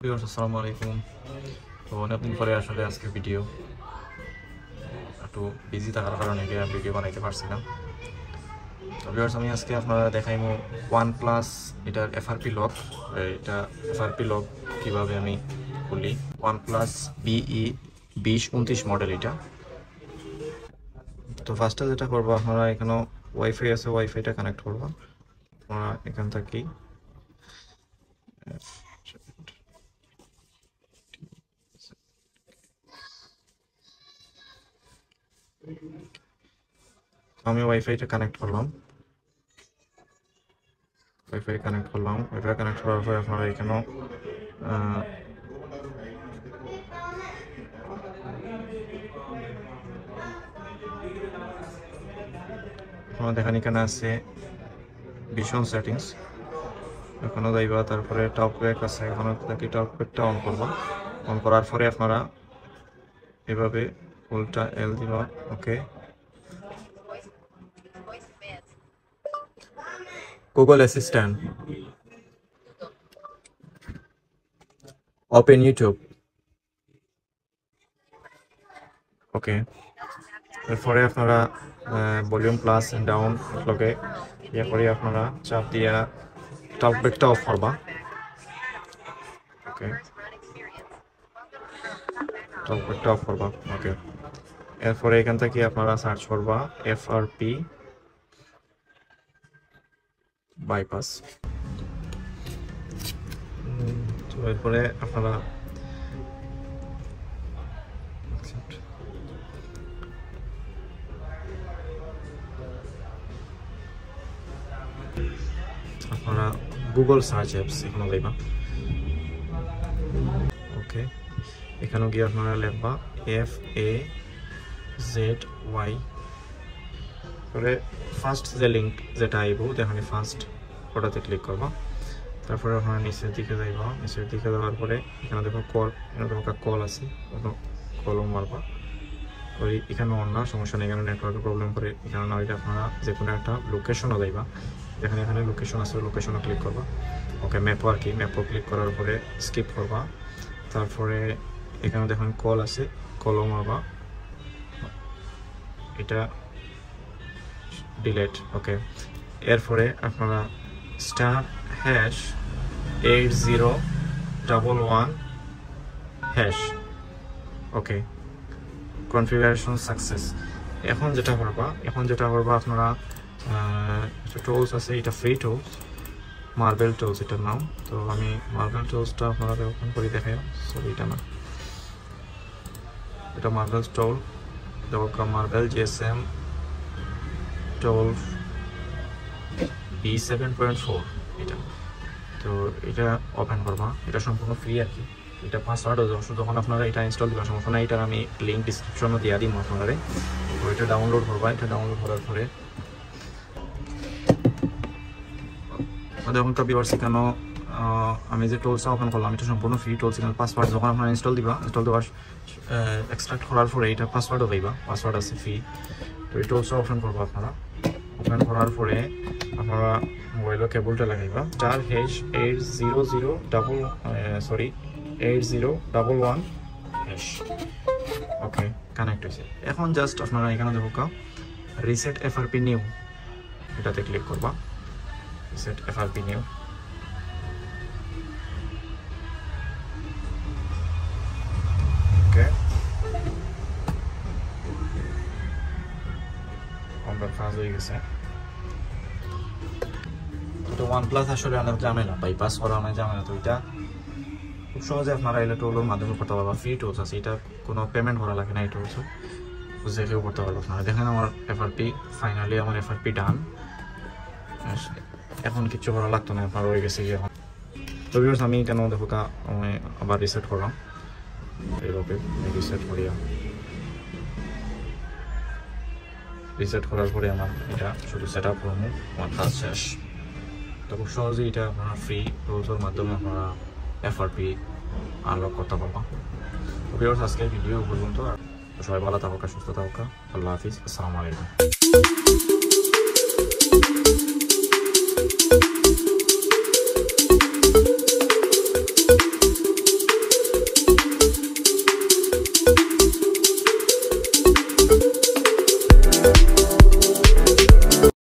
আসসালামু আলাইকুম। তো অনেকদিন পরে আসলে আজকে ভিডিও একটু বিজি থাকার কারণে ভিডিও বানাইতে পারছি না। তো ভিউয়ার্স, আমি আজকে আপনারা দেখাইমু OnePlus এটার এফআরপি লক। এটা এফআরপি লক কীভাবে আমি খুলি। OnePlus BE 2029 মডেল এটা। তো ফার্স্টে যেটা করবো, আপনারা এখানেও ওয়াইফাই আছে, ওয়াইফাইটা কানেক্ট করবো। আপনারা এখান থেকেই আমি ওয়াইফাইটা কানেক্ট করলাম। ওয়াইফাই কানেক্ট করার পরে আপনারা এখানেও আপনারা দেখেন এখানে আছে ভিশন সেটিংস, এখানে যাইবা। তারপরে টপ ব্যাক আছে, এখানে থাকি টপ ব্যাকটা অন করবা। অন করার পরে আপনারা এভাবে উল্টা এল দিবা। ওকে, গুগল অ্যাসিস্ট্যান্ট, ওপেন ইউটিউব। ওকে, এরপরে আপনারা ভলিউম প্লাস এন্ড ডাউন লগে ইয়ে করে আপনারা চাপ দিয়া টপ ব্যাকটা অফ করবা। ওকে, টপ ব্যাকটা অফ করবা। ওকে, এরপরে এখান থেকে আপনারা সার্চ করবা এফআরপি বাইপাস। তো এরপরে আপনারা গুগল সার্চ অ্যাপস এখানে যাইবা। ওকে, এখানে গিয়ে আপনারা লিখবা FAZY। পরে ফার্স্ট যে লিঙ্ক যেটা আইব দেখুন, ফার্স্ট ওটাতে ক্লিক করবা। তারপরে আপনারা নিচের দিকে যাইবা। নিচের দিকে যাওয়ার পরে এখানে দেখো কল, এখানে দেখো কল আছে, কলও মারবা। ওই এখানে অন না, সমস্যা নেই, এখানে নেটওয়ার্কের প্রবলেম করে এখানে না হইলে আপনারা যে কোনো একটা লোকেশনও যাইবা। এখানে লোকেশন আছে, লোকেশনও ক্লিক করবা। ওকে, ম্যাপও আর কি, ম্যাপও ক্লিক করার পরে স্কিপ করবা। তারপরে এখানে দেখুন কল আছে, কলও মারবা, এটা ডিলেট। ওকে, এরপরে আপনারা *8011#। ওকে, কনফিগারেশন সাকসেস। এখন যেটা করবা আপনারা একটা টুলস আছে, এটা ফ্রি টুলস, মার্বেল টুলস এটার নাম। তো আমি মার্বেল টুলসটা আপনারা ওপেন করে দেখাই। সরি, এটা না, এটা মার্বেল টুল, মার্বেল GSM 12B7.4 এটা। তো এটা ওপেন করবা, এটা সম্পূর্ণ ফ্রি আর কি। এটা পাসওয়ার্ড যখন আপনারা এটা ইনস্টল দিবা, সমস্যা না, এটার আমি লিঙ্ক ডিসক্রিপশনও দিয়ে দিব আপনারা। তো এটা ডাউনলোড করবা। এটা ডাউনলোড করার পরে দেখুন ভিউয়ার্স, এখানে আমি যে টুলসটা ওপেন করলাম এটা সম্পূর্ণ ফ্রি টুলস। এখানে পাসওয়ার্ড যখন আপনারা ইনস্টল দেওয়ার এক্সট্রাক্ট করার পরে এটা পাসওয়ার্ডও পাইবা, পাসওয়ার্ড আছে ফ্রি। তো এই টুলসটা ওপেন করবো আপনারা। ওপেন করার পরে আপনারা মোবাইলের কেবলটা লাগাইবা, *8011#। ওকে, কানেক্ট হয়েছে। এখন জাস্ট আপনারা এখানে দেখো রিসেট এফআরপি নিউ, এটাতে ক্লিক করবা। Reset FRP new. ওকে, আমরা কাজ হয়ে গেছে। তো OnePlus আসলে অনেক ঝামেলা, বাইপাস করা অনেক ঝামেলা। তো এটা খুব সহজে আপনারা এই টুলের মাধ্যমে করতে পারবা। ফ্রি টুলস আছে, এটা কোনো পেমেন্ট করা লাগে না। এই টুলস বুঝে কেউ করতে পারবো আপনারা। দেখেন আমার এফআরপি, ফাইনালি আমার এফআরপি ডান। এখন কিচ্ছু করা লাগতো না, আপনার হয়ে গেছে এখন। তো ভিউয়ার্স, আমি কেন দেখো আমি আবার রিসেট করলাম। এইভাবে রিসেট করার পরে আমার এটা শুধু সেট আপ করবো, আমার কাজ শেষ। তো খুব সহজেই এটা আপনারা ফ্রি টুলসের মাধ্যমে আপনারা এফআরপি আনলক করতে পারবা। তো ভিউয়ার্স, আজকের ভিডিও পর্যন্ত। সবাই ভালো থাকুক, সুস্থ থাকুক। আল্লাহ হাফিজ, আসসালামু আলাইকুম।